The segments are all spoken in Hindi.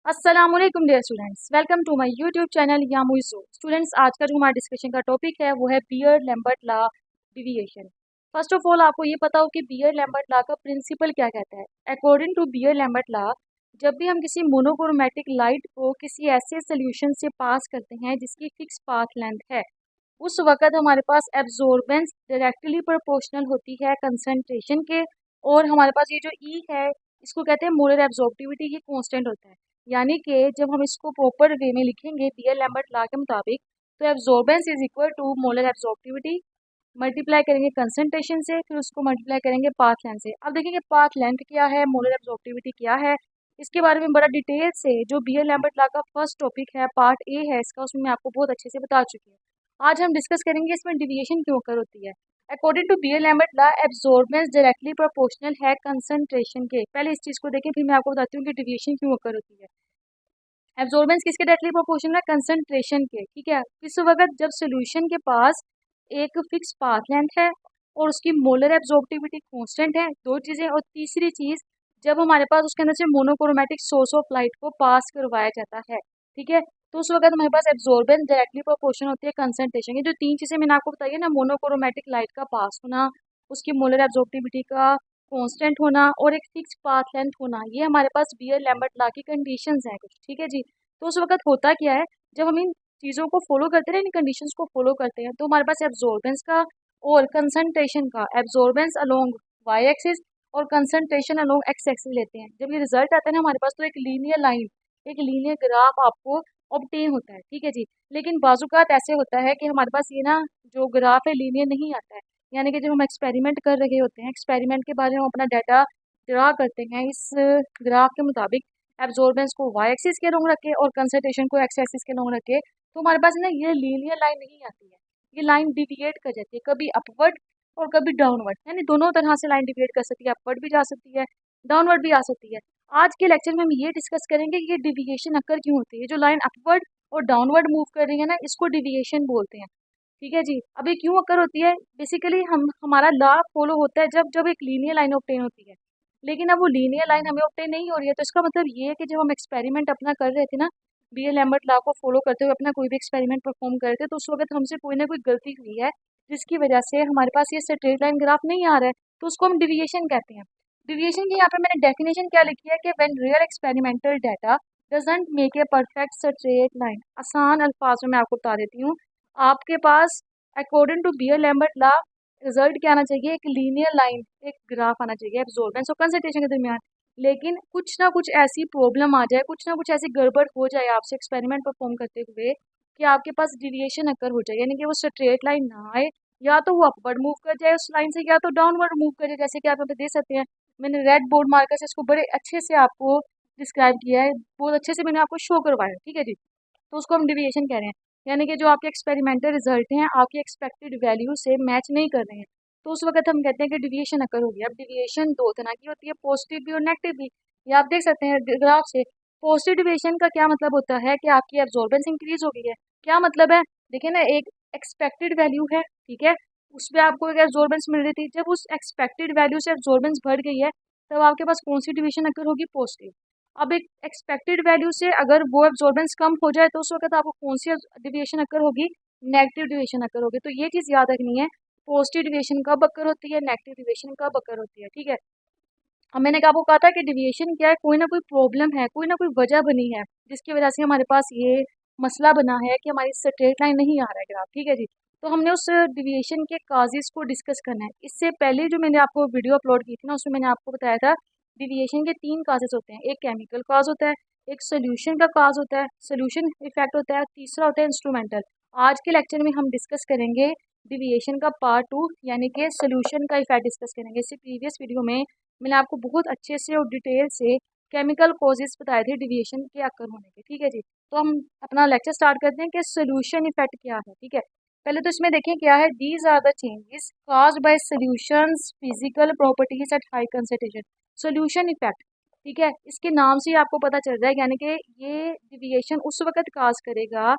अस्सलामुअलैकुम dear students, welcome to my YouTube channel यामुइज़ो। स्टूडेंट्स, आज का जो हमारा डिस्कशन का टॉपिक है वो है Beer Lambert law deviation. First of all आपको ये पता हो कि बियर लैम्बर्ट लॉ का प्रिंसिपल क्या कहता है। According to Beer Lambert law, जब भी हम किसी मोनोक्रोमेटिक लाइट को किसी ऐसे सोल्यूशन से पास करते हैं जिसकी फिक्स पाथ लेंथ है, उस वक़्त हमारे पास एब्जॉर्बेंस डायरेक्टली प्रोपोर्शनल होती है कंसंट्रेशन के। और हमारे पास ये जो ई है, इसको कहते हैं मोलर एब्जॉर्बिविटी, ये कांस्टेंट होता है। यानी कि जब हम इसको प्रॉपर वे में लिखेंगे बियर लैम्बर्ट लॉ के मुताबिक, तो absorbance is equal to molar absorptivity multiply करेंगे कंसंट्रेशन से, फिर उसको मल्टीप्लाई करेंगे पाथ लेंथ से। अब देखेंगे पाथ लेंथ क्या है, मोलर एब्जॉर्बिविटी क्या है, इसके बारे में बड़ा डिटेल से जो बियर लैम्बर्ट लॉ का फर्स्ट टॉपिक है, पार्ट ए है इसका, उसमें मैं आपको बहुत अच्छे से बता चुकी हूँ। आज हम डिस्कस करेंगे इसमें डिविएशन क्यों ओकर होती है। According to Beer Lambert law, absorbance directly proportional है कंसंट्रेशन के। पहले इस चीज को देखें, फिर मैं आपको बताती हूँ कि डिविएशन क्यों ओकर होती है। एब्जॉर्बेंस किसके डायरेक्टली प्रोपोर्शनल है, कंसंट्रेशन के। ठीक है, इस वक्त जब सोल्यूशन के पास एक फिक्स पाथ लेंथ है और उसकी मोलर एब्जॉर्बिविटी कांस्टेंट है, दो चीजें। और तीसरी चीज, जब हमारे पास उसके अंदर से मोनोक्रोमेटिक सोर्स ऑफ लाइट को पास करवाया जाता है, ठीक है, तो उस वक्त हमारे पास एब्जॉर्बेंस डायरेक्टली प्रोपोर्शनल होती है कंसंट्रेशन की। जो तीन चीजें मैंने आपको बताई है ना, मोनोक्रोमेटिक लाइट का पास होना, उसकी मोलर एब्जॉर्बिविटी का कांस्टेंट होना और एक फिक्स पाथ लेंथ होना, ये हमारे पास बियर लैम्बर्ट लॉ की कंडीशंस हैं कुछ। ठीक है जी। तो उस वक्त होता क्या है, जब हम इन चीज़ों को फॉलो करते हैं, इन कंडीशंस को फॉलो करते हैं, तो हमारे पास एब्जॉर्बेंस का और कंसंट्रेशन का, एब्जॉर्बेंस अलोंग वाई एक्सिस और कंसंट्रेशन अलोंग एक्स एक्सिस लेते हैं। जब ये रिजल्ट आता है ना हमारे पास, तो एक लीनियर लाइन, एक लीनियर ग्राफ आपको ऑब्टेन होता है। ठीक है जी। लेकिन बाजुकात ऐसे होता है कि हमारे पास ये ना जो ग्राफ है लीनियर नहीं आता है। यानी कि जब हम एक्सपेरिमेंट कर रहे होते हैं, एक्सपेरिमेंट के बाद हम अपना डाटा ड्रा करते हैं इस ग्राफ के मुताबिक, एब्जॉर्बेंस को वाई एक्सिस के लॉन्ग रखे और कंसंट्रेशन को एक्स एक्सिस के लॉन्ग रखे, तो हमारे पास ना ये लीनियर लाइन नहीं आती है। ये लाइन डिविएट कर जाती है, कभी अपवर्ड और कभी डाउनवर्ड, यानी दोनों तरह से लाइन डिविएट कर सकती है। अपवर्ड भी जा सकती है, डाउनवर्ड भी आ सकती है। आज के लेक्चर में हम ये डिस्कस करेंगे कि ये डिविएशन अकर क्यों होती है। जो लाइन अपवर्ड और डाउनवर्ड मूव कर रही है ना, इसको डिविएशन बोलते हैं। ठीक है जी। अब ये क्यों अकर होती है, बेसिकली हम हमारा लॉ फॉलो होता है जब जब एक लीनियर लाइन ऑब्टेन होती है। लेकिन अब वो लीनियर लाइन हमें ऑब्टेन नहीं हो रही है, तो इसका मतलब ये है कि जब हम एक्सपेरिमेंट अपना कर रहे थे ना, बियर लैम्बर्ट लॉ को फॉलो करते हुए अपना कोई भी एक्सपेरिमेंट परफॉर्म कर रहे थे, तो उस वक्त हमसे कोई ना कोई गलती हुई है, जिसकी वजह से हमारे पास ये स्ट्रेट लाइन ग्राफ नहीं आ रहा है, तो उसको हम डिविएशन कहते हैं। डिविएशन की यहाँ पे मैंने डेफिनेशन क्या लिखी है कि when real experimental data doesn't make a perfect straight line. आसान अल्फाज में मैं आपको बता देती हूँ। आपके पास according to Beer Lambert law result क्या आना चाहिए, एक लीनियर लाइन, एक ग्राफ आना चाहिए एब्जॉर्बेंस और कंसंट्रेशन के दरमियान। लेकिन कुछ ना कुछ ऐसी प्रॉब्लम आ जाए, कुछ ना कुछ ऐसी गड़बड़ हो जाए आपसे एक्सपेरिमेंट परफॉर्म करते हुए कि आपके पास डिविएशन अकर हो जाए, यानी कि वो स्ट्रेट लाइन ना आए, या तो वो अपवर्ड मूव कर जाए उस लाइन से, या तो डाउनवर्ड मूव कर जाए। जैसे कि आप यहाँ पे देख सकते हैं, मैंने रेड बोर्ड मार्कर से इसको बड़े अच्छे से आपको डिस्क्राइब किया है, बहुत अच्छे से मैंने आपको शो करवाया। ठीक है जी। तो उसको हम डिविएशन कह रहे हैं, यानी कि जो आपके एक्सपेरिमेंटल रिजल्ट हैं आपकी एक्सपेक्टेड वैल्यू से मैच नहीं कर रहे हैं, तो उस वक्त हम कहते हैं कि डिविएशन अकर हो गया। अब डिविएशन दो तरह की होती है, पॉजिटिव भी और नेगेटिव भी। ये आप देख सकते हैं ग्राफ से। पॉजिटिव डिविएशन का क्या मतलब होता है कि आपकी एब्जॉर्बेंस इंक्रीज हो गई है। क्या मतलब है, देखिए ना, एक एक्सपेक्टेड वैल्यू है, ठीक है, उस पर आपको एक एब्जॉर्बेंस मिल रही थी, जब उस एक्सपेक्टेड वैल्यू से एब्जॉर्बेंस बढ़ गई है, तब आपके पास कौन सी डिविएशन अकर होगी, पॉजिटिव। अब एक एक्सपेक्टेड वैल्यू से अगर वो एब्जॉर्बेंस कम हो जाए, तो उस वक्त आपको कौन सी डिविएशन अकर होगी, नेगेटिव डिविएशन अकर होगी। तो ये चीज़ याद रखनी है, पॉजिटिव डिविएशन कब अकर होती है, नेगेटिव डिविएशन कब अकर होती है। ठीक है। अब मैंने आपको कहा था कि डिविएशन क्या है, कोई ना कोई प्रॉब्लम है, कोई ना कोई वजह बनी है, जिसकी वजह से हमारे पास ये मसला बना है कि हमारी स्ट्रेट लाइन नहीं आ रहा है ग्राफ। ठीक है जी। तो हमने उस डिविएशन के काजेस को डिस्कस करना है। इससे पहले जो मैंने आपको वीडियो अपलोड की थी ना, उसमें मैंने आपको बताया था डिविएशन के तीन काजेस होते हैं। एक केमिकल काज होता है, एक सोल्यूशन का काज होता है, सोल्यूशन इफेक्ट होता है, तीसरा होता है इंस्ट्रूमेंटल। आज के लेक्चर में हम डिस्कस करेंगे डिविएशन का पार्ट टू, यानी कि सोल्यूशन का इफेक्ट डिस्कस करेंगे। इससे प्रीवियस वीडियो में मैंने आपको बहुत अच्छे से और डिटेल से केमिकल कॉजेस बताए थे डिविएशन के अकर होने के। ठीक है जी। तो हम अपना लेक्चर स्टार्ट करते हैं कि सोल्यूशन इफेक्ट क्या है। ठीक है, पहले तो इसमें देखें क्या है, these are the changes caused by solutions physical properties at high concentration. Solution effect, ठीक है, इसके नाम से ही आपको पता चल रहा है, यानी कि ये डिविएशन उस वक्त काज करेगा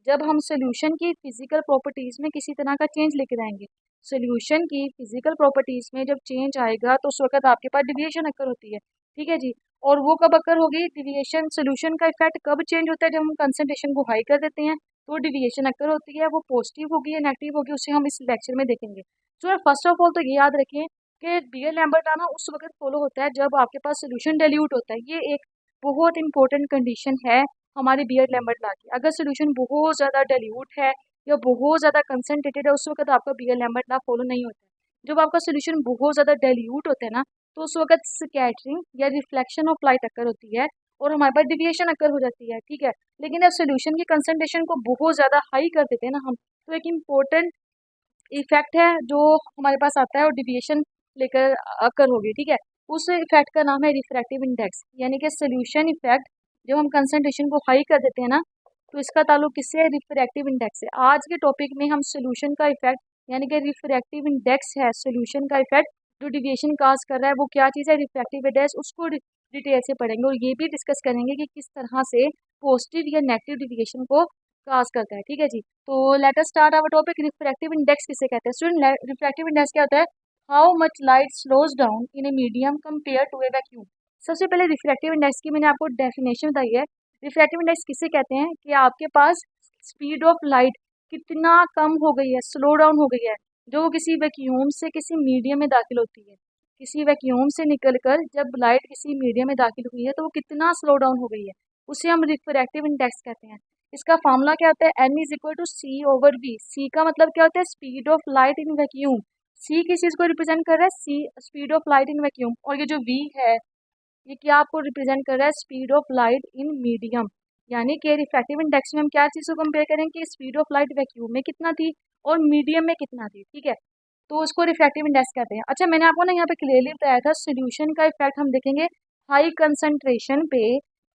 जब हम सोल्यूशन की फिजिकल प्रॉपर्टीज में किसी तरह का चेंज लेकर आएंगे। सोल्यूशन की फिजिकल प्रॉपर्टीज में जब चेंज आएगा, तो उस वक्त आपके पास डिविएशन अकर होती है। ठीक है जी। और वो कब अकर होगी, डिविएशन सोल्यूशन का इफेक्ट कब चेंज होता है, जब हम कंसंट्रेशन को हाई कर देते हैं तो डिविएशन अकर होती है, वो पॉजिटिव होगी या नेगेटिव होगी उसे हम इस लेक्चर में देखेंगे। सो फर्स्ट ऑफ ऑल तो ये याद रखिए कि बियर लैम्बर्ट लॉ ना उस वक्त फॉलो होता है जब आपके पास सोल्यूशन डाइल्यूट होता है। ये एक बहुत इंपॉर्टेंट कंडीशन है हमारे बियर लैम्बर्ट लॉ की। अगर सोल्यूशन बहुत ज़्यादा डाइल्यूट है या बहुत ज़्यादा कंसनट्रेटेड है उस वक्त आपका बियर लैम्बर्ट लॉ फॉलो नहीं होता है। जब आपका सोल्यूशन बहुत ज़्यादा डाइल्यूट होता है ना तो उस वक्त स्कैटरिंग या रिफ्लेक्शन ऑफ लाइट अकर होती है और हमारे पास डिविएशन अकर हो जाती है, ठीक है। लेकिन जब सोल्यूशन की कंसंट्रेशन को बहुत ज़्यादा हाई कर देते हैं ना हम, तो एक इम्पोर्टेंट इफेक्ट है जो हमारे पास आता है और डिविएशन लेकर अकर होगी, ठीक है। उस इफेक्ट का नाम है रिफ्रैक्टिव इंडेक्स, यानी कि सोल्यूशन इफेक्ट जब हम कंसंट्रेशन को हाई कर देते हैं ना तो इसका ताल्लुक किससे है, रिफ्रैक्टिव इंडेक्स से। आज के टॉपिक में हम सोल्यूशन का इफेक्ट यानी कि रिफ्रैक्टिव इंडेक्स है सोल्यूशन का इफेक्ट जो डिविएशन काज कर रहा है वो क्या चीज़ है, रिफ्रैक्टिव इंडेक्स, उसको डिटेल से पढ़ेंगे और ये भी डिस्कस करेंगे कि किस तरह से पॉजिटिव या नेगेटिव डिविएशन को काज करता है, ठीक है जी। तो let us start our topic. Refractive index किसे कहते हैं स्टूडेंट? रिफ्रैक्टिव इंडेक्स क्या होता है, how much light slows down in a medium compare to a vacuum. सबसे पहले रिफ्रैक्टिव इंडेक्स की मैंने आपको डेफिनेशन बताई है। रिफ्रैक्टिव इंडेक्स किसे कहते हैं कि आपके पास स्पीड ऑफ लाइट कितना कम हो गई है, स्लो डाउन हो गई है, जो किसी वैक्यूम से किसी मीडियम में दाखिल होती है। किसी वैक्यूम से निकलकर जब लाइट किसी मीडियम में दाखिल हुई है तो वो कितना स्लो डाउन हो गई है, उसे हम रिफ्रैक्टिव इंडेक्स कहते हैं। इसका फार्मूला क्या होता है, n is equal to C over V. C का मतलब क्या होता है, speed of light in vacuum. C किस चीज को रिप्रेजेंट कर रहा है, C speed of light in vacuum. और ये जो वी है ये क्या आपको रिप्रेजेंट कर रहा है, speed of light in medium. यानी कि रिफ्रैक्टिव इंडेक्स में हम क्या चीज़ को कंपेयर करें कि स्पीड ऑफ लाइट वैक्यूम में कितना थी और मीडियम में कितना थी, ठीक है। तो उसको रिफ्रैक्टिव इंडेक्स कहते हैं। अच्छा मैंने आपको ना यहाँ पे क्लियरली बताया था सोल्यूशन का इफेक्ट हम देखेंगे हाई कंसंट्रेशन पे।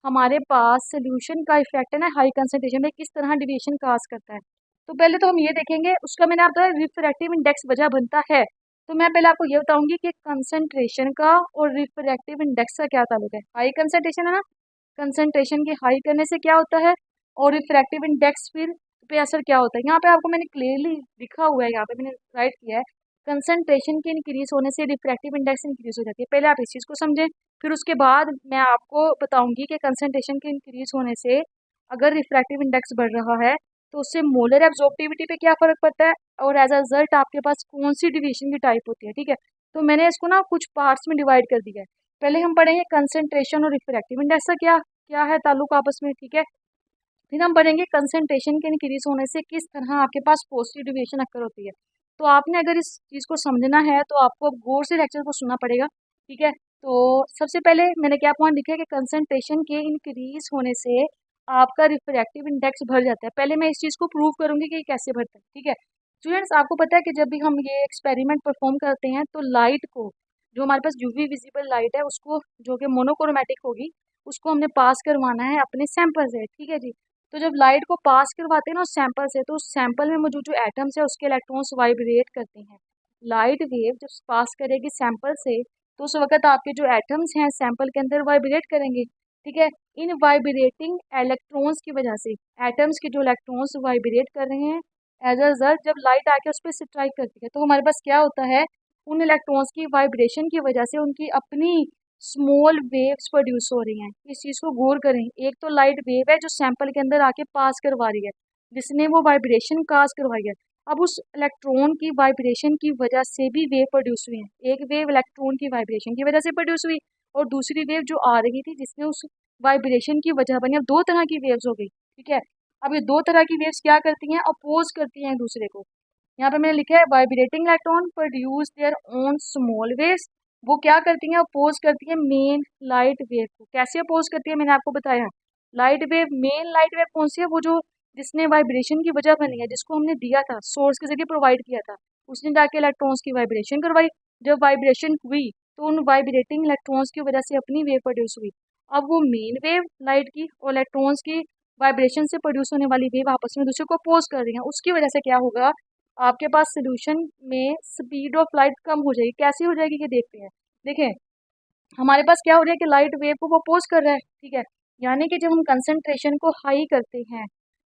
हमारे पास सोल्यूशन का इफेक्ट है ना हाई कंसंट्रेशन में किस तरह डिविएशन काज करता है। तो पहले तो हम ये देखेंगे उसका मैंने आपको रिफ्रैक्टिव इंडेक्स वजह बनता है। तो मैं पहले आपको ये बताऊंगी कि कंसंट्रेशन का और रिफ्रैक्टिव इंडेक्स का क्या ताल्लुक है। हाई कंसंट्रेशन है ना, कंसंट्रेशन की हाई करने से क्या होता है और रिफ्रैक्टिव इंडेक्स फिर पे असर क्या होता है। यहाँ पे आपको मैंने क्लियरली लिखा हुआ है, यहाँ पे मैंने राइट किया है, कंसंट्रेशन के इंक्रीज होने से रिफ्रैक्टिव इंडेक्स इंक्रीज हो जाती है। पहले आप इस चीज़ को समझें, फिर उसके बाद मैं आपको बताऊंगी कि कंसंट्रेशन के इंक्रीज होने से अगर रिफ्रैक्टिव इंडेक्स बढ़ रहा है तो उससे मोलर एब्जॉर्प्टिविटी पे क्या फर्क पड़ता है और एज अ रिजल्ट आपके पास कौन सी डिवीजन की टाइप होती है, ठीक है। तो मैंने इसको ना कुछ पार्ट्स में डिवाइड कर दिया है। पहले हम पढ़ेंगे कंसंट्रेशन और रिफ्रैक्टिव इंडेक्स का क्या क्या है ताल्लुक आपस में, ठीक है। फिर हम पढ़ेंगे कंसंट्रेशन के इंक्रीज होने से किस तरह आपके पास पॉजिटिव डिविएशन अकर होती है। तो आपने अगर इस चीज़ को समझना है तो आपको अब गौर से लेक्चर को सुनना पड़ेगा, ठीक है। तो सबसे पहले मैंने क्या पॉइंट लिखा है कि कंसंट्रेशन के इंक्रीज होने से आपका रिफ्रैक्टिव इंडेक्स बढ़ जाता है। पहले मैं इस चीज़ को प्रूव करूंगी कि ये कैसे बढ़ता है, ठीक है। स्टूडेंट्स आपको पता है कि जब भी हम ये एक्सपेरिमेंट परफॉर्म करते हैं तो लाइट को, जो हमारे पास यूवी विजिबल लाइट है उसको, जो कि मोनोक्रोमेटिक होगी, उसको हमने पास करवाना है अपने सैंपल से, ठीक है जी। तो जब लाइट को पास करवाते हैं ना उस सैंपल से तो उस सैंपल में मौजूद जो एटम्स है उसके इलेक्ट्रॉन्स वाइब्रेट करते हैं। लाइट वेव जब पास करेगी सैंपल से तो उस वक्त आपके जो एटम्स हैं सैंपल के अंदर वाइब्रेट करेंगे, ठीक है। इन वाइब्रेटिंग इलेक्ट्रॉन्स की वजह से एटम्स के जो इलेक्ट्रॉन्स वाइब्रेट कर रहे हैं, एज अ रिजल्ट जब लाइट आके उस पर स्ट्राइक करती है तो हमारे पास क्या होता है, उन इलेक्ट्रॉन्स की वाइब्रेशन की वजह से उनकी अपनी स्मॉल वेव्स प्रोड्यूस हो रही हैं। इस चीज़ को गौर करें, एक तो लाइट वेव है जो सैंपल के अंदर आके पास करवा रही है जिसने वो वाइब्रेशन काज करवाई है। अब उस इलेक्ट्रॉन की वाइब्रेशन की वजह से भी वेव प्रोड्यूस हुई है। एक वेव इलेक्ट्रॉन की वाइब्रेशन की वजह से प्रोड्यूस हुई और दूसरी वेव जो आ रही थी जिसने उस वाइब्रेशन की वजह बनी। अब दो तरह की वेव्स हो गई, ठीक है। अब ये दो तरह की वेव्स क्या करती हैं, अपोज करती हैं एक दूसरे को। यहाँ पे मैंने लिखा है vibrating electron produce their own small waves. वो क्या करती हैं, अपोज करती है मेन लाइट वेव को। कैसे अपोज करती है मैंने आपको बताया। Light wave, main light wave कौन सी है, वो जो जिसने वाइब्रेशन की वजह बनी है, जिसको हमने दिया था सोर्स के जरिए प्रोवाइड किया था, उसने जाके इलेक्ट्रॉन्स की वाइब्रेशन करवाई। जब वाइब्रेशन हुई तो उन वाइब्रेटिंग इलेक्ट्रॉन्स की वजह से अपनी वेव प्रोड्यूस हुई। अब वो मेन वेव लाइट की और इलेक्ट्रॉन्स की वाइब्रेशन से प्रोड्यूस होने वाली वेव आपस में दूसरे को अपोज कर रही हैं। उसकी वजह से क्या होगा, आपके पास सोल्यूशन में स्पीड ऑफ लाइट कम हो जाएगी। कैसी हो जाएगी ये देखते हैं। देखें हमारे पास क्या हो रहा है कि लाइट वेव को वो अपोज कर रहा है, ठीक है। यानी कि जब हम कंसंट्रेशन को हाई करते हैं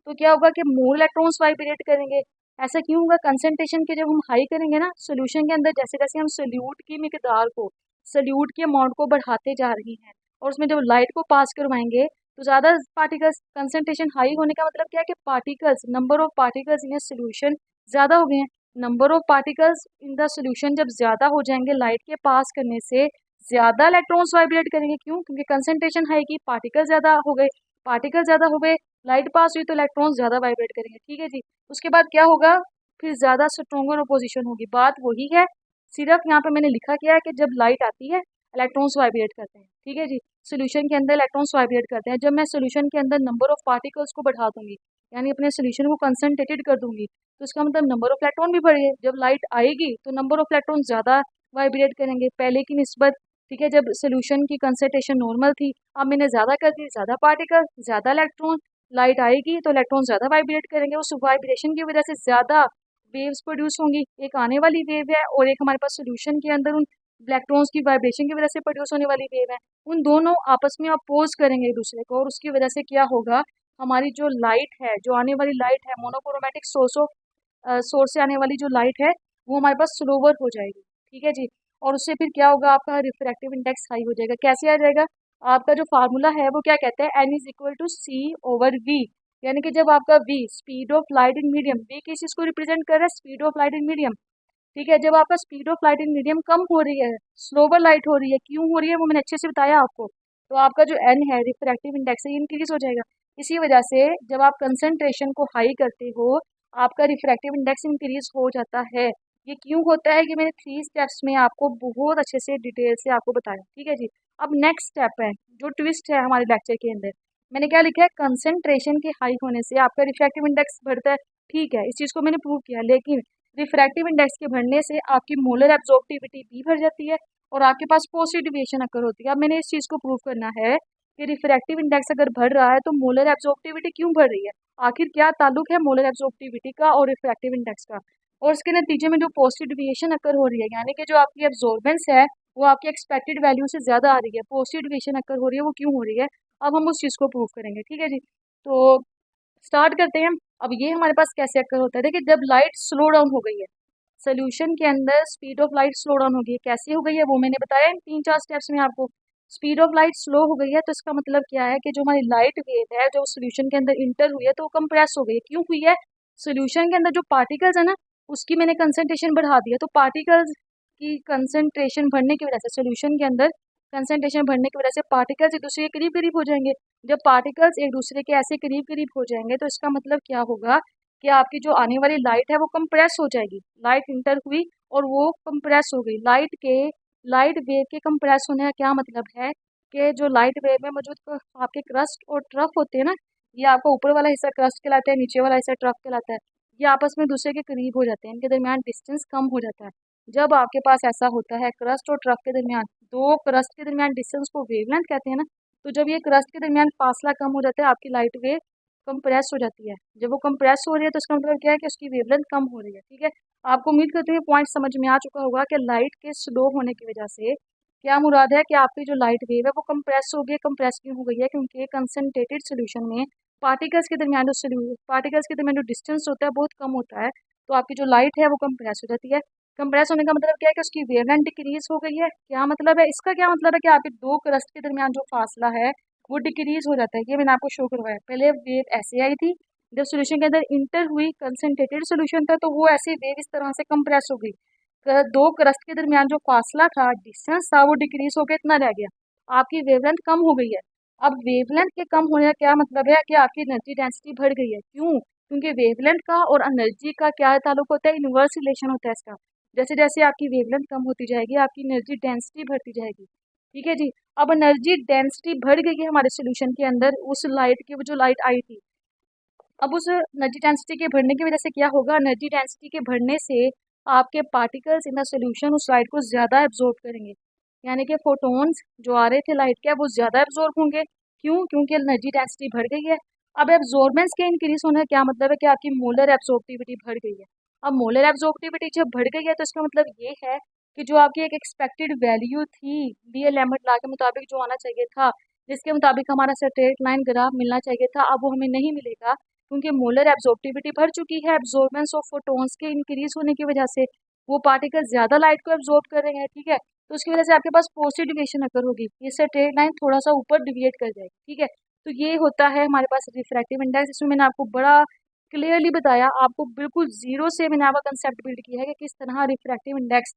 तो क्या होगा कि मोर इलेक्ट्रॉन्स वाइब्रेट करेंगे। ऐसा क्यों होगा, कंसंट्रेशन के जब हम हाई करेंगे ना सोल्यूशन के अंदर, जैसे जैसे हम सोल्यूट की मिकदार को, सोल्यूट के अमाउंट को बढ़ाते जा रहे हैं और उसमें जब लाइट को पास करवाएंगे तो ज़्यादा पार्टिकल्स, कंसंट्रेशन हाई होने का मतलब क्या है कि particles, number of particles in a solution ज़्यादा हो गए हैं। Number of particles in the solution जब ज़्यादा हो जाएंगे लाइट के पास करने से, ज़्यादा इलेक्ट्रॉन्स वाइब्रेट करेंगे। क्यों? क्योंकि कंसंट्रेशन हाई की, पार्टिकल ज़्यादा हो गए, पार्टिकल ज़्यादा हो गए, लाइट पास हुई तो इलेक्ट्रॉन्स ज़्यादा वाइब्रेट करेंगे। ठीक है जी। उसके बाद क्या होगा? फिर ज़्यादा स्ट्रोंगर अपोजिशन होगी। बात वही है, सिर्फ यहाँ पे मैंने लिखा क्या है कि जब लाइट आती है इलेक्ट्रॉन्स वाइब्रेट करते हैं। ठीक है जी। सोल्यूशन के अंदर इलेक्ट्रॉन्स वाइब्रेट करते हैं। जब मैं सोल्यूशन के अंदर नंबर ऑफ पार्टिकल्स को बढ़ा दूंगी, यानी अपने सोल्यूशन को कंसंट्रेटेड कर दूंगी, तो इसका मतलब नंबर ऑफ इलेक्ट्रॉन भी बढ़े। जब लाइट आएगी तो नंबर ऑफ इलेक्ट्रॉन ज़्यादा वाइब्रेट करेंगे पहले की निस्बत। ठीक है, जब सोल्यूशन की कंसंट्रेशन नॉर्मल थी, अब मैंने ज़्यादा कर दी, ज़्यादा पार्टिकल, ज़्यादा इलेक्ट्रॉन, लाइट आएगी तो इलेक्ट्रॉन ज़्यादा वाइब्रेट करेंगे। उस वाइब्रेशन की वजह से ज़्यादा वेव्स प्रोड्यूस होंगी। एक आने वाली वेव है और एक हमारे पास सोल्यूशन के अंदर उन इलेक्ट्रॉन्स की वाइब्रेशन की वजह से प्रोड्यूस होने वाली वेव है। उन दोनों आपस में अपोज करेंगे एक दूसरे को, और उसकी वजह से क्या होगा? हमारी जो लाइट है, जो आने वाली लाइट है, मोनोक्रोमैटिक सोर्स से आने वाली जो लाइट है वो हमारे पास स्लोवर हो जाएगी। ठीक है जी। और उससे फिर क्या होगा? आपका रिफ्रैक्टिव इंडेक्स हाई हो जाएगा। कैसे आ जाएगा? आपका जो फार्मूला है वो क्या कहता है? N is equal to C over v. यानी कि जब आपका v, speed of light in medium, v किस चीज को रिप्रेजेंट कर रहा है? Speed of light in medium. ठीक है, जब आपका speed of light in medium कम हो रही है, स्लोवर लाइट हो रही है, क्यों हो रही है वो मैंने अच्छे से बताया आपको, तो आपका जो एन है, रिफ्रैक्टिव इंडेक्स है, इंक्रीज हो जाएगा। इसी वजह से जब आप कंसंट्रेशन को हाई करते हो, आपका रिफ्रैक्टिव इंडेक्स इंक्रीज हो जाता है। ये क्यों होता है? कि मैंने 3 स्टेप्स में आपको बहुत अच्छे से डिटेल से आपको बताया। ठीक है जी। अब नेक्स्ट स्टेप है, जो ट्विस्ट है हमारे लेक्चर के अंदर, मैंने क्या लिखा है? कंसंट्रेशन के हाई होने से आपका रिफ्रैक्टिव इंडेक्स बढ़ता है। ठीक है, इस चीज़ को मैंने प्रूव किया, लेकिन रिफ्रैक्टिव इंडेक्स के बढ़ने से आपकी मोलर एब्जॉर्प्टिविटी भी बढ़ जाती है और आपके पास पॉजिटिव डेविएशन अकर होती है। अब मैंने इस चीज़ को प्रूव करना है कि रिफ्रैक्टिव इंडेक्स अगर बढ़ रहा है तो मोलर एब्जॉर्प्टिविटी क्यों बढ़ रही है। आखिर क्या ताल्लुक है मोलर एब्जॉर्प्टिविटी का और रिफ्रैक्टिव इंडेक्स का, और इसके नतीजे में जो पॉजिटिव डेविएशन अकर हो रही है, यानी कि जो आपकी एब्जॉर्बेंस है वो आपकी एक्सपेक्टेड वैल्यू से ज़्यादा आ रही है, पॉजिटिव डेविएशन अकर हो रही है, वो क्यों हो रही है? अब हम उस चीज़ को प्रूव करेंगे। ठीक है जी। तो स्टार्ट करते हैं। अब ये हमारे पास कैसे अकर होता है? देखिए, जब लाइट स्लो डाउन हो गई है, सोल्यूशन के अंदर speed of light slow down हो गई है। कैसे हो गई है वो मैंने बताया इन 3-4 स्टेप्स में आपको। स्पीड ऑफ लाइट स्लो हो गई है तो इसका मतलब क्या है कि जो हमारी लाइट वेव है जो सोल्यूशन के अंदर इंटर हुई है तो वो कंप्रेस हो गई है। क्यों हुई है? सोल्यूशन के अंदर जो पार्टिकल्स है ना, उसकी मैंने कंसंट्रेशन बढ़ा दी है, तो पार्टिकल्स की कंसंट्रेशन बढ़ने की वजह से, सोल्यूशन के अंदर कंसंट्रेशन बढ़ने की वजह से पार्टिकल्स एक दूसरे के करीब करीब हो जाएंगे। जब पार्टिकल्स एक दूसरे के ऐसे करीब करीब हो जाएंगे तो इसका मतलब क्या होगा कि आपकी जो आने वाली लाइट है वो कंप्रेस हो जाएगी। लाइट इंटर हुई और वो कंप्रेस हो गई। लाइट वेव के कंप्रेस होने का क्या मतलब है? कि जो लाइट वेव में मौजूद आपके क्रस्ट और ट्रफ होते हैं ना, ये आपका ऊपर वाला हिस्सा क्रस्ट कहलाता है, नीचे वाला हिस्सा ट्रफ कहलाता है। ये आपस में दूसरे के करीब हो जाते हैं, इनके दरमियान डिस्टेंस कम हो जाता है। जब आपके पास ऐसा होता है, क्रस्ट और ट्रफ के दरमियान, दो क्रस्ट के दरमियान डिस्टेंस को वेवलेंथ कहते हैं ना, तो जब ये क्रस्ट के दरमियान फासला कम हो जाता है, आपकी लाइट वेव कंप्रेस हो जाती है। जब वो कंप्रेस हो रही है तो इसका मतलब क्या है कि उसकी वेवलेंथ कम हो रही है। ठीक है, आपको उम्मीद करते हुए पॉइंट समझ में आ चुका होगा कि लाइट के स्लो होने की वजह से क्या मुराद है कि आपकी जो लाइट वेव है वो कंप्रेस हो गई है। कंप्रेस क्यों हो गई है? क्योंकि कंसंट्रेटेड सोल्यूशन में पार्टिकल्स के दरमियान जो डिस्टेंस होता है बहुत कम होता है, तो आपकी जो लाइट है वो कंप्रेस हो जाती है। कंप्रेस होने का मतलब क्या है कि उसकी वेवलेंथ डिक्रीज हो गई है। क्या मतलब है इसका? क्या मतलब है कि आपके दो क्रस्ट के दरमियान जो फासला है वो डिक्रीज हो जाता है। ये मैंने आपको शो करवाया। पहले वेव ऐसे आई थी, जब सोल्यूशन के अंदर इंटर हुई, कंसंट्रेटेड सोल्यूशन था, तो वो ऐसे वेव इस तरह से कंप्रेस हो गई। दो क्रस्ट के दरमियान जो फासला था, डिस्टेंस था, वो डिक्रीज होकर इतना रह गया, आपकी वेवलेंथ कम हो गई है। अब वेवलेंथ के कम होने का क्या मतलब है? कि आपकी एनर्जी डेंसिटी बढ़ गई है। क्यों? क्योंकि वेवलेंथ का और एनर्जी का क्या ताल्लुक होता है? इनवर्स रिलेशन होता है इसका। जैसे जैसे आपकी वेवलेंथ कम होती जाएगी, आपकी एनर्जी डेंसिटी बढ़ती जाएगी। ठीक है जी। अब एनर्जी डेंसिटी बढ़ गई है हमारे सोल्यूशन के अंदर, उस लाइट की, वो जो लाइट आई थी, अब उस एनर्जी डेंसिटी के बढ़ने की वजह से क्या होगा? एनर्जी डेंसिटी के बढ़ने से आपके पार्टिकल्स इन द सोल्यूशन उस लाइट को ज़्यादा एब्जॉर्ब करेंगे, यानी कि फोटोन्स जो आ रहे थे लाइट के, वो ज़्यादा एब्जॉर्ब होंगे। क्यों? क्योंकि एनर्जी डेंसिटी बढ़ गई है। अब एब्जॉर्बेंस के इंक्रीज होने का क्या मतलब है? कि आपकी मोलर एब्जॉर्बिविटी बढ़ गई है। अब मोलर एब्जॉर्बिविटी जब बढ़ गई है तो इसका मतलब ये है कि जो आपकी एक एक्सपेक्टेड वैल्यू थी बीयर लैम्बर्ट लॉ के मुताबिक जो आना चाहिए था, जिसके मुताबिक हमारा स्ट्रेट लाइन ग्राफ मिलना चाहिए था, अब वो हमें नहीं मिलेगा, क्योंकि मोलर एब्जॉर्बिविटी बढ़ चुकी है। एब्जॉर्बेंस ऑफ फोटोन्स के इंक्रीज होने की वजह से वो पार्टिकल ज़्यादा लाइट को एब्जॉर्ब कर रहे हैं। ठीक है, तो उसकी वजह से आपके पास पॉजिटिव डिविएशन अगर होगी, ये स्ट्रेट लाइन थोड़ा सा ऊपर डिविएट कर जाएगी, ठीक है। तो ये होता है हमारे पास रिफ्रैक्टिव इंडेक्स। इसमें मैंने आपको बड़ा क्लियरली बताया, आपको बिल्कुल जीरो से मैंने आपका कंसेप्ट बिल्ड किया है कि किस तरह रिफ्रैक्टिव इंडेक्स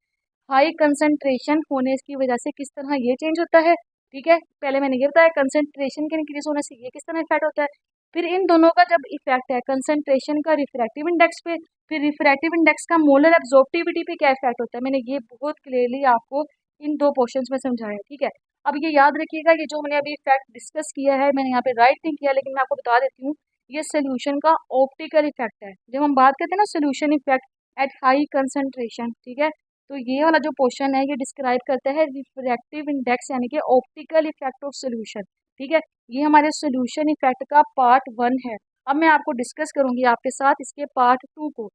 हाई कंसंट्रेशन होने की वजह से किस तरह ये चेंज होता है, ठीक है। पहले मैंने ये बताया कंसंट्रेशन के इंक्रीज होने से ये किस तरह इफेक्ट होता है, फिर इन दोनों का जब इफेक्ट है कंसंट्रेशन का रिफ्रैक्टिव इंडेक्स पे, फिर रिफ्रैक्टिव इंडेक्स का मोलर एब्जॉर्प्टिविटी पे क्या इफेक्ट होता है, मैंने ये बहुत क्लियरली आपको इन दो पोर्शंस में समझाया, ठीक है। अब ये याद रखिएगा, ये जो मैंने अभी इफेक्ट डिस्कस किया है मैंने यहाँ पे राइट नहीं किया, लेकिन मैं आपको बता देती हूँ, ये सोल्यूशन का ऑप्टिकल इफेक्ट है। जब हम बात करते हैं ना solution effect at high concentration, ठीक है, तो ये वाला जो पोर्शन है ये डिस्क्राइब करता है रिफ्रैक्टिव इंडेक्स यानी कि ऑप्टिकल इफेक्ट ऑफ सोल्यूशन, ठीक है। ये हमारे सोल्यूशन इफेक्ट का पार्ट 1 है। अब मैं आपको डिस्कस करूंगी आपके साथ इसके पार्ट 2 को,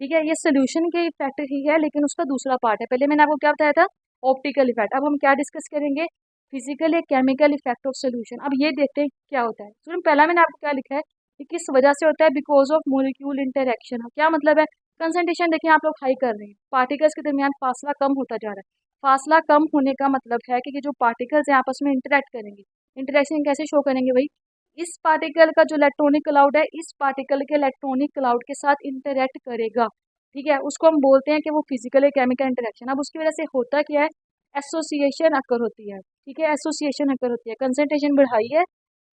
ठीक है। ये सोल्यूशन के इफेक्ट ही है लेकिन उसका दूसरा पार्ट है। पहले मैंने आपको क्या बताया था, ऑप्टिकल इफेक्ट। अब हम क्या डिस्कस करेंगे, फिजिकल या केमिकल इफेक्ट ऑफ सोल्यूशन। अब ये देखते हैं क्या होता है। सुन, पहला मैंने आपको क्या लिखा है कि किस वजह से होता है, बिकॉज ऑफ मोलिक्यूल इंटरेक्शन। क्या मतलब है, कंसंट्रेशन देखिए आप लोग हाई कर रहे हैं, पार्टिकल्स के दरमियान फासला कम होता जा रहा है। फासला कम होने का मतलब है कि ये जो पार्टिकल्स हैं आपस में इंटरेक्ट करेंगे। इंटरेक्शन कैसे शो करेंगे भाई, इस पार्टिकल का जो इलेक्ट्रॉनिक क्लाउड है इस पार्टिकल के इलेक्ट्रॉनिक क्लाउड के साथ इंटरेक्ट करेगा, ठीक है। उसको हम बोलते हैं कि वो फिजिकल या केमिकल इंटरेक्शन। अब उसकी वजह से होता क्या है, एसोसिएशन अकर होती है, ठीक है। एसोसिएशन अकर होती है, कंसंट्रेशन बढ़ाई है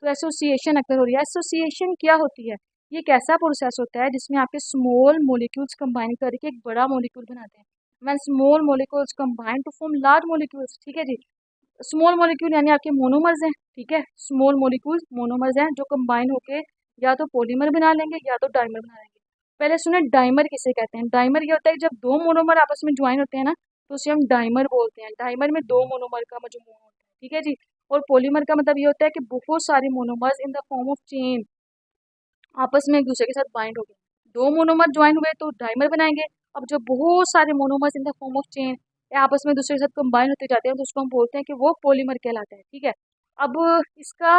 तो एसोसिएशन अकर हो रही है। एसोसिएशन क्या होती है, ये एक ऐसा प्रोसेस होता है जिसमें आपके स्मॉल मोलिक्यूल्स कंबाइन करके एक बड़ा मोलिक्यूल बनाते हैं। When small molecules combine to form large molecules, ठीक है जी। स्मॉल मोलिक्यूल यानी आपके मोनोमर्स हैं, ठीक है। स्मॉल मोलिक्यूल मोनोमर्स हैं जो कंबाइन होके या तो पॉलीमर बना लेंगे या तो डाइमर बना लेंगे। पहले सुने डाइमर किसे कहते हैं। डाइमर ये होता है कि जब दो मोनोमर आपस में ज्वाइन होते हैं ना तो उसे हम डाइमर बोलते हैं। डाइमर में दो मोनोमर का मजमूआ होता है, ठीक है जी। और पॉलीमर का मतलब ये होता है कि बहुत सारे monomers in the form of chain आपस में एक दूसरे के साथ बाइंड हो गए। दो मोनोमर ज्वाइन हुए तो डाइमर बनाएंगे। अब जब बहुत सारे monomers in the form of chain आपस में दूसरे के साथ कंबाइन होते जाते हैं तो उसको हम बोलते हैं कि वो पॉलीमर कहलाता है, ठीक है। अब इसका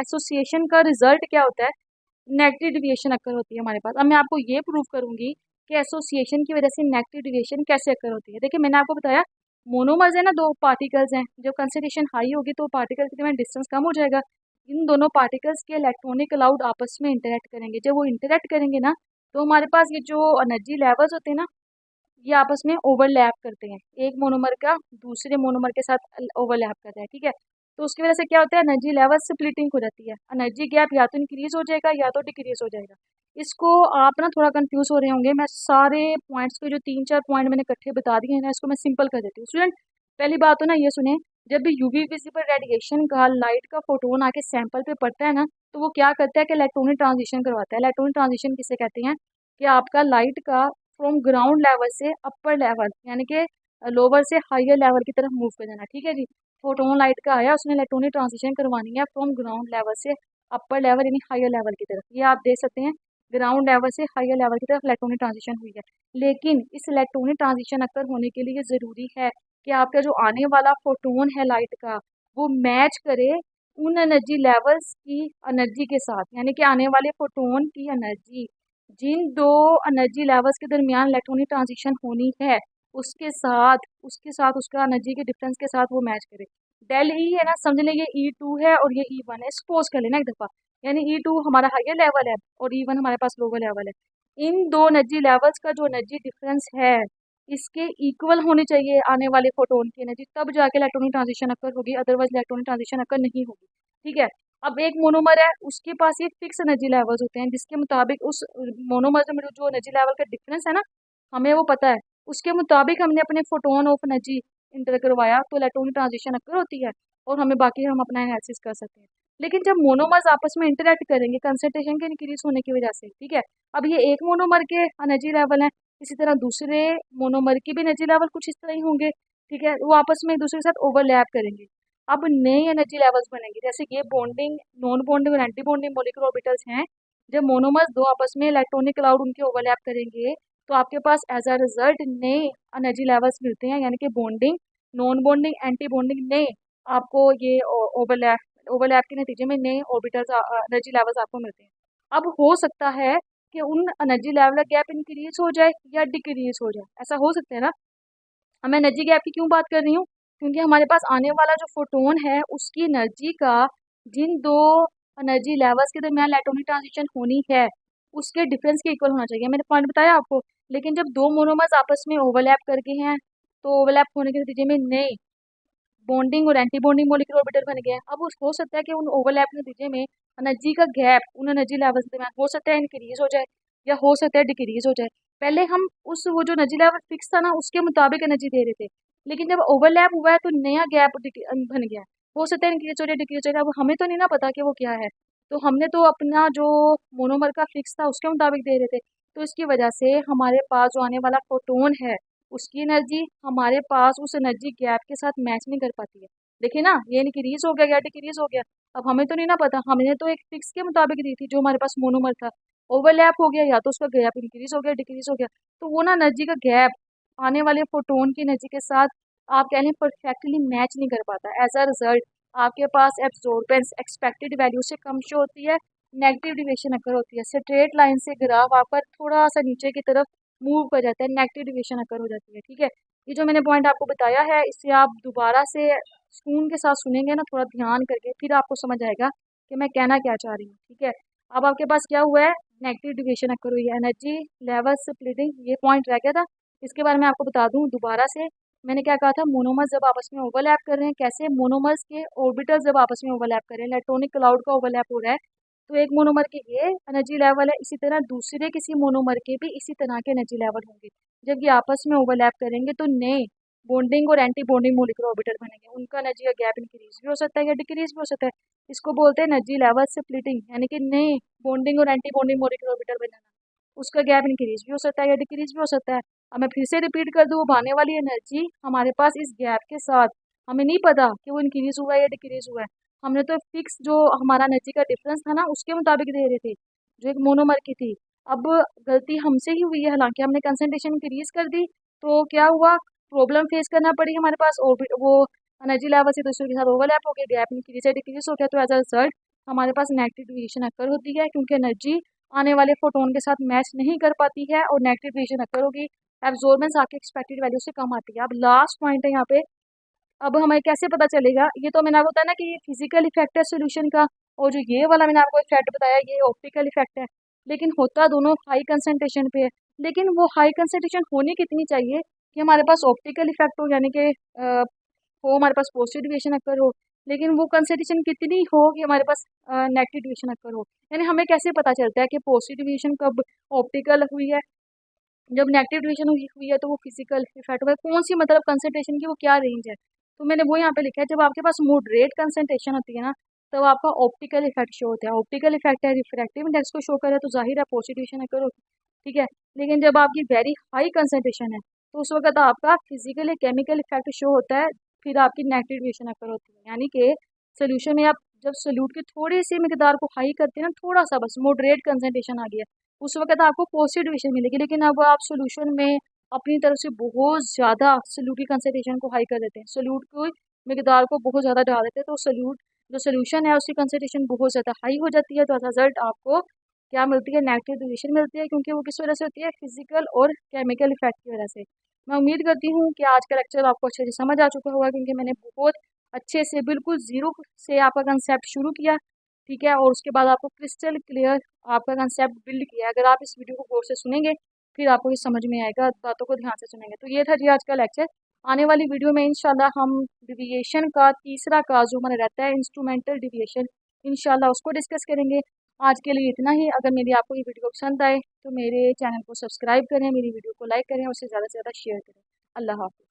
एसोसिएशन का रिजल्ट क्या होता है, नेगेटिव डिविएशन अकर होती है हमारे पास। अब मैं आपको ये प्रूव करूंगी कि एसोसिएशन की वजह से नेगेटिव डिविएशन कैसे अकर होती है। देखिए मैंने आपको बताया मोनोमर्स है ना, दो पार्टिकल्स हैं, जब कंसंट्रेशन हाई होगी तो पार्टिकल के डिस्टेंस कम हो जाएगा। इन दोनों पार्टिकल्स के इलेक्ट्रॉनिक क्लाउड आपस में इंटरेक्ट करेंगे। जब वो इंटरेक्ट करेंगे ना तो हमारे पास ये जो एनर्जी लेवल्स होते हैं ना ये आपस में ओवरलैप करते हैं। एक मोनोमर का दूसरे मोनोमर के साथ ओवरलैप करता है, ठीक है। तो उसकी वजह से क्या होता है, एनर्जी लेवल स्प्लिटिंग हो जाती है। एनर्जी गैप या तो इंक्रीज हो जाएगा या तो डिक्रीज हो जाएगा। इसको आप ना थोड़ा कंफ्यूज हो रहे होंगे, मैं सारे पॉइंट्स को जो 3-4 पॉइंट मैंने इकट्ठे बता दिए हैं ना इसको मैं सिंपल कर देती हूँ। स्टूडेंट पहली बात तो ना ये सुने, जब भी यूवी विजिबल रेडिएशन का लाइट का फोटोन आके सैंपल पे पड़ता है ना तो वो क्या करता है कि इलेक्ट्रॉनिक ट्रांजिशन करवाता है। इलेक्ट्रॉनिक ट्रांजिशन किसे कहते हैं, कि आपका लाइट का फ्रॉम ग्राउंड लेवल से अपर लेवल यानी कि लोअर से हायर लेवल की तरफ मूव कर जाना, ठीक है जी। फोटोन लाइट का आया, उसने इलेक्ट्रॉनिक ट्रांजिशन करवानी है फ्रॉम ग्राउंड लेवल से अपर लेवल यानी हायर लेवल की तरफ। ये आप देख सकते हैं ग्राउंड लेवल से हायर लेवल की तरफ इलेक्ट्रॉनिक ट्रांजिशन हुई है। लेकिन इस इलेक्ट्रॉनिक ट्रांजिशन अक्सर होने के लिए ज़रूरी है कि आपका जो आने वाला फोटोन है लाइट का वो मैच करे उन एनर्जी लेवल्स की एनर्जी के साथ, यानी कि आने वाले फोटोन की एनर्जी जिन दो एनर्जी लेवल्स के दरमियान इलेक्ट्रॉनिक ट्रांजिशन होनी है उसके साथ उसका एनर्जी के डिफरेंस के साथ वो मैच करे। डेल ई है ना, समझ लें ये E2 है और ये E1 है। सपोज कर लेना एक दफ़ा, यानी E2 हमारा हायर लेवल है और E1 हमारे पास लोअर लेवल है। इन दो एनर्जी लेवल्स का जो एनर्जी डिफरेंस है इसके इक्वल होनी चाहिए आने वाले फोटोन की एनर्जी, तब जाके इलेक्ट्रॉनिक ट्रांजिशन अकर होगी, अदरवाइज इलेक्ट्रॉनिक ट्रांजिशन अकर नहीं होगी, ठीक है। अब एक मोनोमर है उसके पास ये फिक्स एनर्जी लेवल्स होते हैं जिसके मुताबिक उस मोनोमर में जो एनर्जी लेवल का डिफरेंस है ना हमें वो पता है, उसके मुताबिक हमने अपने फोटोन ऑफ एनर्जी इंटर करवाया तो इलेक्ट्रॉनिक ट्रांजिशन अकर होती है और हमें बाकी हम अपना एनालिसिस कर सकते हैं। लेकिन जब मोनोमर्स आपस में इंटरेक्ट करेंगे कंसंट्रेशन के इंक्रीज होने की वजह से, ठीक है। अब ये एक मोनोमर के एनर्जी लेवल है, इसी तरह दूसरे मोनोमर की भी एनर्जी लेवल कुछ इस तरह ही होंगे, ठीक है। वो आपस में एक दूसरे के साथ ओवरलैप करेंगे। अब नई एनर्जी लेवल्स बनेंगे, जैसे ये बॉन्डिंग नॉन बॉन्डिंग और एंटी बॉन्डिंग मॉलिक्यूलर ऑर्बिटल्स हैं। जब मोनोमर्स दो आपस में इलेक्ट्रॉनिक क्लाउड उनके ओवरलैप करेंगे तो आपके पास एज अ रिजल्ट नए एनर्जी लेवल्स मिलते हैं, यानी कि bonding non bonding anti bonding नए आपको ये ओवरलैप ओवरलैप के नतीजे में नए ऑर्बिटल्स एनर्जी लेवल्स आपको मिलते हैं। अब हो सकता है कि उन एनर्जी लेवल का गैप इंक्रीज हो जाए या डिक्रीज हो जाए, ऐसा हो सकता है ना। अब मैं एनर्जी गैप की क्यों बात कर रही हूँ, क्योंकि हमारे पास आने वाला जो फोटोन है उसकी एनर्जी का जिन दो एनर्जी लेवल्स के दरमियान इलेक्ट्रॉनिक ट्रांजिशन होनी है उसके डिफरेंस के इक्वल होना चाहिए। मैंने पॉइंट बताया आपको। लेकिन जब दो मोनोमर्स आपस में ओवरलैप करके हैं तो ओवरलैप होने के नतीजे में नए बॉन्डिंग और एंटी बॉन्डिंग मॉलिक्यूलर ऑर्बिटल बन गए हैं। अब हो सकता है कि उन ओवरलैप के नतीजे में एनर्जी का गैप उन एनर्जी लेवल्स के दरमियान हो सकता है इंक्रीज हो जाए या हो सकता है डिक्रीज हो जाए। पहले हम उस वो जो एनर्जी लेवल फिक्स था ना उसके मुताबिक एनर्जी दे रहे थे, लेकिन जब ओवरलैप हुआ है तो नया गैप बन गया है। हो सकता है इंक्रीज हो जाए डिक्रीज हो जाए। अब हमें तो नहीं ना पता कि वो क्या है, तो हमने तो अपना जो मोनोमर का फिक्स था उसके मुताबिक दे रहे थे। तो इसकी वजह से हमारे पास जो आने वाला फोटोन है उसकी एनर्जी हमारे पास उस एनर्जी गैप के साथ मैच नहीं कर पाती है। देखिए ना, ये डिक्रीज हो गया या डिक्रीज हो गया। अब हमें तो नहीं ना पता, हमने तो एक फिक्स के मुताबिक दी थी जो हमारे पास मोनोमर था। ओवरलैप हो गया या तो उसका गैप इंक्रीज हो गया डिक्रीज हो गया, तो वो ना एनर्जी का गैप आने वाले फोटोन की एनर्जी के साथ आप कह लें परफेक्टली मैच नहीं कर पाता। एज अ रिजल्ट आपके पास एब्जॉर्बेंस एक्सपेक्टेड वैल्यू से कम शो होती है, नेगेटिव डिविएशन अकर होती है। स्ट्रेट लाइन से ग्राफ आपका थोड़ा सा नीचे की तरफ मूव कर जाता है, नेगेटिव डिविएशन अकर हो जाती है। ठीक है, ये जो मैंने पॉइंट आपको बताया है इससे आप दोबारा से सुकून के साथ सुनेंगे ना, थोड़ा ध्यान करके, फिर आपको समझ आएगा कि मैं कहना क्या चाह रही हूँ। ठीक है, अब आपके पास क्या हुआ है, नेगेटिव डिविएशन अकर हुई है, एनर्जी लेवल स्प्लिटिंग, ये पॉइंट रह गया था। इसके बारे में आपको बता दूं दोबारा से। मैंने क्या कहा था, मोनोमर्स जब आपस में ओवरलैप कर रहे हैं, कैसे मोनोमर्स के ऑर्बिटल्स जब आपस में ओवरलैप कर रहे हैं, इलेक्ट्रॉनिक क्लाउड का ओवरलैप हो रहा है, तो एक मोनोमर के ये एनर्जी लेवल है, इसी तरह दूसरे किसी मोनोमर के भी इसी तरह के एनर्जी लेवल होंगे। जब ये आपस में ओवरलैप करेंगे तो नए बॉन्डिंग और एंटी बॉन्डिंग मोलिकुलर ऑर्बिटल बनेंगे, उनका एनर्जी का गैप इंक्रीज भी हो सकता है या डिक्रीज भी हो सकता है। इसको बोलते हैं एनर्जी लेवल स्प्लिटिंग, यानी कि नए बॉन्डिंग और एंटी बॉन्डिंग मोलिकुलर ऑर्बिटल बनाना। उसका गैप इंक्रीज भी हो सकता है या डिक्रीज भी हो सकता है। अब मैं फिर से रिपीट कर दूँ, आने वाली एनर्जी हमारे पास इस गैप के साथ हमें नहीं पता कि वो इंक्रीज हुआ है या डिक्रीज हुआ है। हमने तो फिक्स जो हमारा एनर्जी का डिफरेंस था ना उसके मुताबिक दे रहे थे जो एक मोनोमर की थी। अब गलती हमसे ही हुई है, हालांकि हमने कंसंट्रेशन इंक्रीज कर दी तो क्या हुआ, प्रॉब्लम फेस करना पड़ी हमारे पास। वो एनर्जी लेवल से दूसरे के साथ ओवरलैप हो गया, गैप इंक्रीज या डिक्रीज हो गया, तो एज अ रिजल्ट हमारे पास नेगेटिव डिविएशन अकर होती है, क्योंकि एनर्जी आने वाले फोटोन के साथ मैच नहीं कर पाती है और नेगेटिव डिविएशन अकर होगी। एब्जॉर्बेंस आपके एक्सपेक्टेड वैल्यू से कम आती है। अब लास्ट पॉइंट है यहाँ पे, अब हमें कैसे पता चलेगा, ये तो मैंने आपको बताया ना कि ये फिजिकल इफेक्ट है सोल्यूशन का, और जो ये वाला मैंने आपको इफेक्ट बताया ये ऑप्टिकल इफेक्ट है। लेकिन होता दोनों हाई कंसंट्रेशन पे है, लेकिन वो हाई कंसंट्रेशन होनी कितनी चाहिए कि हमारे पास ऑप्टिकल इफेक्ट हो, यानी कि हो हमारे पास पॉजिटिव डिविएशन अकर हो, लेकिन वो कंसंट्रेशन कितनी हो कि हमारे पास नेगेटिव डिविएशन अकर हो। यानी हमें कैसे पता चलता है कि पॉजिटिव डिविएशन कब ऑप्टिकल हुई है, जब नेगेटिव डिविएशन हुई है तो वो फिजिकल इफेक्ट हुआ है। कौन सी मतलब कंसंट्रेशन की वो क्या रेंज है, तो मैंने वो यहाँ पे लिखा है। जब आपके पास मॉडरेट कंसंट्रेशन होती है ना तब आपका ऑप्टिकल इफेक्ट शो होता है। ऑप्टिकल इफेक्ट है रिफ्रैक्टिव इंडेक्स को शो करे तो जाहिर है पॉजिटिव डिविएशन अकर होती है। ठीक है, लेकिन जब आपकी वेरी हाई कंसंट्रेशन है तो उस वक्त आपका फिजिकली केमिकल इफेक्ट शो होता है, फिर आपकी नेगेटिव डिविएशन अकर होती है। यानी कि सोल्यूशन में आप जब सोल्यूट की थोड़ी सी मिकदार को हाई करते हैं ना, थोड़ा सा बस मॉडरेट कंसंट्रेशन आ गया, उस वक्त आपको पॉजिटिव डिविएशन मिलेगी। लेकिन अब आप सोल्यूशन में अपनी तरफ से बहुत ज़्यादा सोल्यूट की कंसंट्रेशन को हाई कर देते हैं, सोल्यूट की मिकदार को बहुत ज़्यादा बढ़ा देते हैं, तो सोल्यूट जो सोल्यूशन है उसकी कंसंट्रेशन बहुत ज़्यादा हाई हो जाती है, तो एज रिजल्ट आपको क्या मिलती है, नेगेटिव डिविएशन मिलती है, क्योंकि वो किस वजह से होती है, फिजिकल और केमिकल इफेक्ट की वजह से। मैं उम्मीद करती हूँ कि आज का लेक्चर आपको अच्छे से समझ आ चुका होगा, क्योंकि मैंने बहुत अच्छे से बिल्कुल ज़ीरो से आपका कंसेप्ट शुरू किया। ठीक है, और उसके बाद आपको क्रिस्टल क्लियर आपका कंसेप्ट बिल्ड किया। अगर आप इस वीडियो को गौर से सुनेंगे फिर आपको ये समझ में आएगा, बातों को ध्यान से सुनेंगे। तो ये था जी आज का लेक्चर। आने वाली वीडियो में इंशाल्लाह हम डिविएशन का तीसरा का जो हमारा रहता है इंस्ट्रूमेंटल डिविएशन, इंशाल्लाह उसको डिस्कस करेंगे। आज के लिए इतना ही। अगर मेरी आपको ये वीडियो पसंद आए तो मेरे चैनल को सब्सक्राइब करें, मेरी वीडियो को लाइक करें और उसे ज़्यादा से ज़्यादा शेयर करें। अल्लाह हाफ़िज़।